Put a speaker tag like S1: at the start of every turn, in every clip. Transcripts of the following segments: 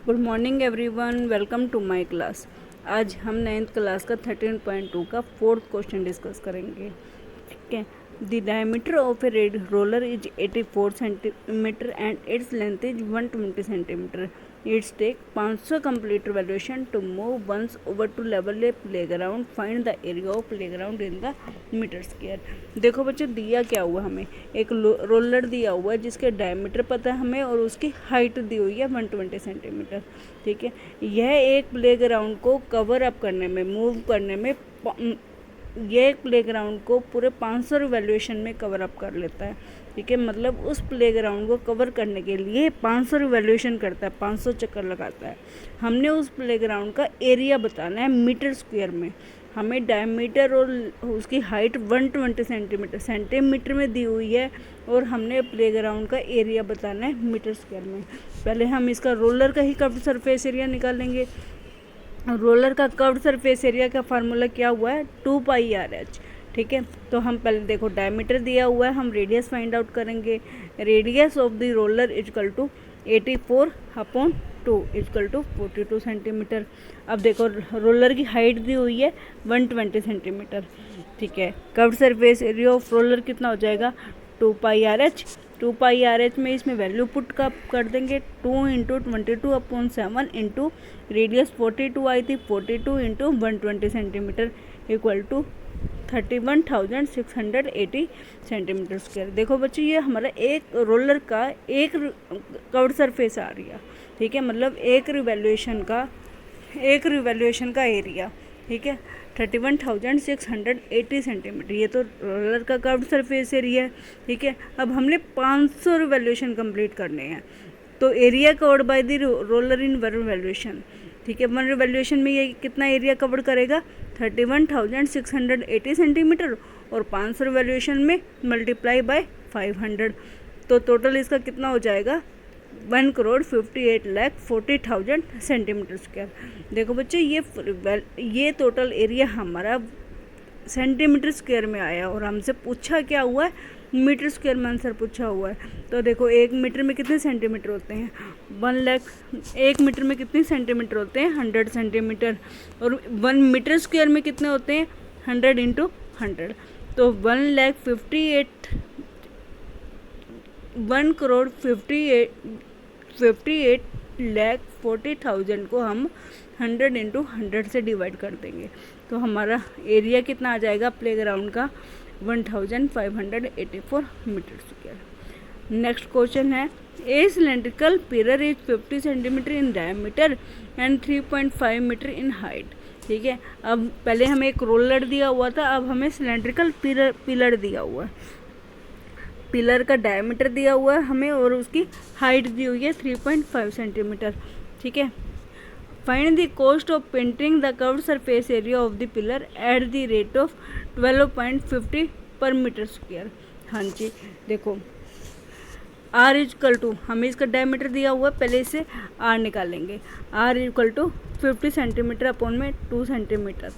S1: Good morning everyone, welcome to my class. आज हम 9th class का 13.2 का फोर्थ क्वेश्चन डिस्कस करेंगे। ठीक है। The diameter of a red roller is 84 centimetre and its length is 120 centimetre. Its take 500 complete valuation to move once over to level a playground. Find the area of playground in the metre square. देखो बच्चों, दिया क्या हुआ हमें, एक roller दिया हुआ है जिसके डायमीटर पता है हमें और उसकी हाइट दी हुई है 120 सेंटीमीटर। ठीक है। यह एक प्लेग्राउंड को कवर अप करने में, मूव करने में, यह प्लेग्राउंड को पूरे 500 रिवॉल्यूशन में कवर अप कर लेता है। ठीक है, मतलब उस प्लेग्राउंड को कवर करने के लिए 500 रिवॉल्यूशन करता है, 500 चक्कर लगाता है। हमने उस प्लेग्राउंड का एरिया बताना है मीटर स्क्वायर में। हमें डायमीटर और उसकी हाइट 120 सेंटीमीटर में दी हुई है और हमने प्लेग्राउंड का एरिया बताना है मीटर स्क्वायर में। पहले हम इसका रोलर का ही कर्व्ड सरफेस एरिया निकालेंगे। रोलर का कर्व्ड सरफेस एरिया का फार्मूला क्या हुआ है, 2πRh। ठीक है, तो हम पहले देखो डायमीटर दिया हुआ है, हम रेडियस फाइंड आउट करेंगे। Radius of the roller equal to 84/2 equal to 42 centimetre. अब देखो रोलर की हाइट दी हुई है 120 सेंटीमीटर। ठीक है, curved surface area of roller कितना हो जाएगा, 2πRh। 2πRh में इसमें वैल्यू पुट कर देंगे, 2 × 22/7 इंटू रेडियस 42 आई थी, 42 × 120 centimetre equal to 31,680 centimetre square. देखो बच्चों, ये हमारा एक रोलर का एक कर्व्ड सरफेस आ रही है। ठीक है, मतलब एक रिवॉल्यूशन का एरिया। ठीक है, 31,680 सेंटीमीटर, ये तो रोलर का कर्व्ड सरफेस एरिया है। ठीक है, अब हमने 500 रिवॉल्यूशन कंप्लीट करने हैं, तो area covered by the roller in 1 revolution. ठीक है, 1 रिवॉल्यूशन में ये कितना एरिया कवर करेगा, 31,680 सेंटीमीटर, और 500 रिवॉल्यूशन में मल्टीप्लाई बाय 500, तो टोटल इसका कितना हो जाएगा, 1,58,40,000 सेंटीमीटर स्क्वायर। देखो बच्चे, ये टोटल एरिया हमारा सेंटीमीटर स्क्वायर में आया और हमसे पूछा क्या हुआ है, मीटर स्क्वायर में आंसर पूछा हुआ है। तो देखो 1 मीटर में कितने सेंटीमीटर होते हैं, 1 लाख। 1 मीटर में कितने सेंटीमीटर होते हैं, 100 सेंटीमीटर। और 1 मीटर स्क्वायर में कितने होते हैं, 100 × 100। तो 1,58,40,000 को हम 100 × 100 से डिवाइड कर देंगे, तो हमारा एरिया कितना आ जाएगा प्लेग्राउंड का, 1,584 मीटर स्क्वायर। नेक्स्ट क्वेश्चन है, a cylindrical pillar is 50 centimetre in diameter and 3.5 metre in height. ठीक है, अब पहले हमें एक रोलर दिया हुआ था, अब हमें सिलेंड्रिकल पिलर दिया हुआ है। पिलर का डायमीटर दिया हुआ है हमें और उसकी हाइट दी हुई है 3.5 सेंटीमीटर। ठीक है, find the cost of painting the curved surface area of the pillar at the rate of 12.50 पर मीटर स्क्वायर। हाँ जी, देखो R इक्वल टू, हमें इसका डायमीटर दिया हुआ है, पहले इसे R निकालेंगे। R equal to 50 centimetre upon में 2 सेंटीमीटर।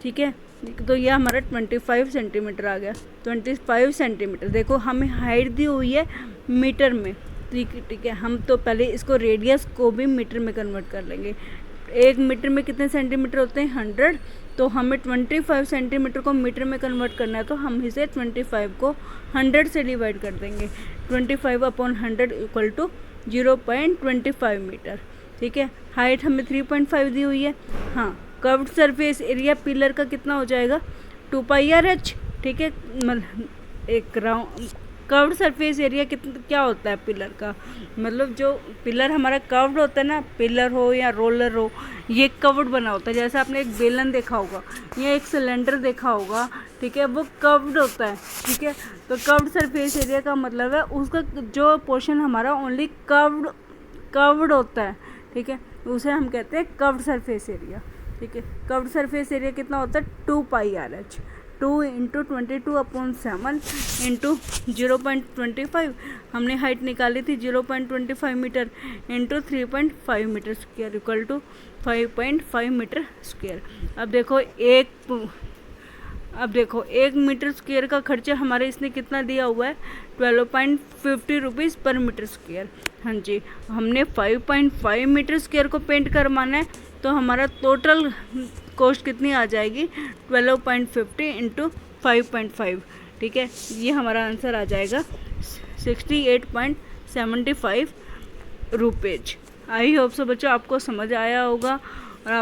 S1: ठीक है, तो यह हमारा 25 सेंटीमीटर आ गया, 25 सेंटीमीटर। देखो हमें हाइट दी हुई है मीटर में। ठीक है, हम तो पहले इसको रेडियस को भी मीटर में कन्वर्ट कर लेंगे। 1 मीटर में कितने सेंटीमीटर होते हैं, 100। तो हमें 25 सेंटीमीटर को मीटर में कन्वर्ट करना है, तो हम इसे 25 को 100 से डिवाइड कर देंगे। 25/100 इक्वल टू 0.25 मीटर। ठीक है, हाइट हमें 3.5 दी हुई है। हाँ, कर्व्ड सरफेस एरिया पिलर का कितना हो जाएगा, 2πRh। ठीक है, एक राउंड कर्व्ड सरफेस एरिया क्या होता है पिलर का, मतलब जो पिलर हमारा कर्व्ड होता है ना, पिलर हो या रोलर हो, ये कर्व्ड बना होता है। जैसे आपने एक बेलन देखा होगा या एक सिलेंडर देखा होगा, ठीक है, वो कर्व्ड होता है। ठीक है, तो कर्व्ड सरफेस एरिया का मतलब है उसका जो पोर्शन हमारा ओनली कर्व्ड होता है। ठीक है, उसे हम कहते हैं कर्व्ड सरफेस एरिया। ठीक है, कर्व्ड सरफेस एरिया कितना होता है, 2πRh। 2 × 22/7 इंटू 0.25, हमने हाइट निकाली थी 0.25 metre, into 3.5 metre square equal to 5.5 metre square. अब देखो अब देखो 1 मीटर स्क्वायर का खर्चा हमारे इसने कितना दिया हुआ है 12.50 रुपीज़ पर मीटर स्क्वायर। हाँ जी, हमने 5.5 मीटर स्क्वायर को पेंट करवाना है तो हमारा टोटल कॉस्ट कितनी आ जाएगी 12.50 इंटू 5.5। ठीक है, ये हमारा आंसर आ जाएगा 68.75 रुपीज। आई होप सो बच्चों आपको समझ आया होगा और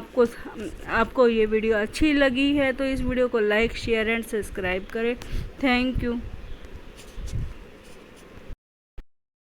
S1: आपको ये वीडियो अच्छी लगी है तो इस वीडियो को लाइक शेयर एंड सब्सक्राइब करें। Thank you.